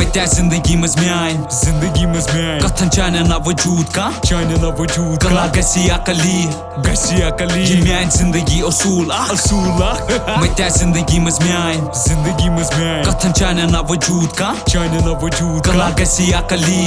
मत्या जिंदगी मज म्यान कथन चाने ना वजूद का कला गसी अकली ये म्यान जिंदगी असूल मत्या जिंदगी मज म्यान कथन चाने ना वजूद का कला गसी अकली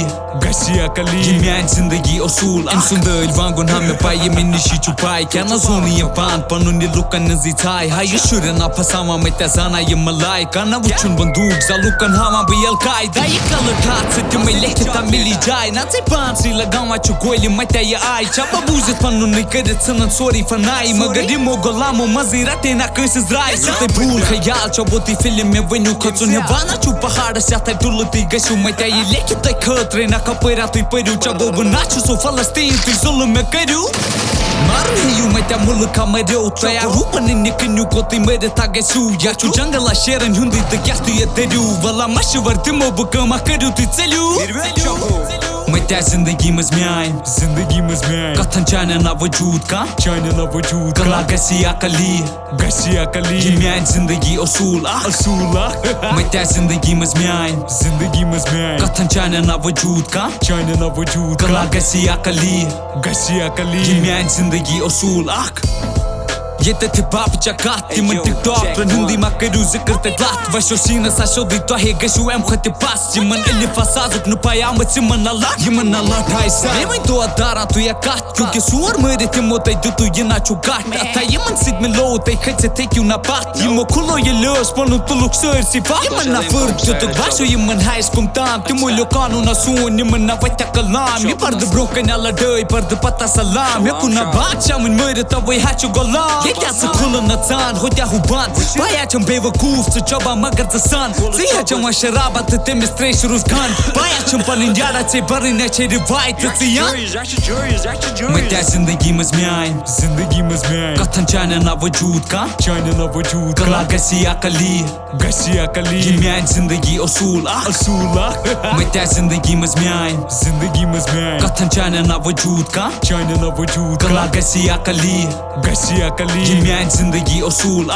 ये म्यान जिंदगी असूल इन सुंदर वांगुन हमें पाई में निशी छुपाई क्या ना सोनी ये पान पनुन ये लुकन नजी थाई हाय ये शुर ना फसावा मत्या जाना ये मलाई का ना वुचुन बंदूक जालुकन हवा भी अलकायदा ये कलर ठात से मैं लेखता मिली जाए ना से पान सी लगावा चुकोली मत्या ये आई चबा बुझत पनुन नहीं करत सनन सॉरी फनाई मगर ये मोगलामो मजीरा तेना कैसे ड्राई से भूल ख्याल चबोती फिल्म में वनु खचुन है वाना चु पहाड़ से आता डुलती गशु मत्या ये लेखता खतरे ना कपरा तु परू चबो बनाचु सो फलस्तीन तु जुल्म में करू मारू है यू मत्या मुल्क मरो तया रूपन निकनु को ती मेरे तागे सु या चु जंगला शेरन हुंदी त क्या ये तेरू वाला मशवर तिमो बकमा करू ती चलू मत्या जिंदगी मज म्यान कथन चाने ना वजूद का कला गसी अकली ये म्यान जिंदगी असूल मत्या जिंदगी मज म्यान कथन चाने ना वजूद का कला गसी अकली ये म्यान जिंदगी असूल ये ते बाप चकात तिमन टिकटॉक पर हिंदी मा करू जिक्र ते दात वशो सीना सा शोदी तो हे गशु एम खते पास जिमन एली फसाजुक न पाया म जिमन अल्लाह ढाई सा ये तो अदारा तू या काट क्योंकि सुर मेरे तिमो ते तू ये ना चुकाट आता ये मन सिद में लो ते खचे ते क्यों ना बात ये मो खुलो ये लोस पनु तो लुक सर सिफा ये मन ना फर्क तो बाशो ये मन हाइस कुम ताम तिमो लो कानू ना सुन ये मन ना वटा कलाम ये पर द ब्रोकन अल्लाह डे पर द पता सलाम ये कुना बादशाह मन मेरे तो वे हाचो गलाम क्या से खुलन नचान हो क्या हुबान पाया चम बेवकूफ से चबा मगर जसान सिया चम शराबत ते मिस्ट्रेश रुस्खान पाया चम पलिन यारा से बरिने छे रिवायत सिया मत्या जिंदगी मज म्यान कथन चाने ना वजूद का कला गसी अकली ये म्यान जिंदगी असूल मत्या जिंदगी मज म्यान कथन चाने ना वजूद का कला गसी अकली ये म्यान जिंदगी असूल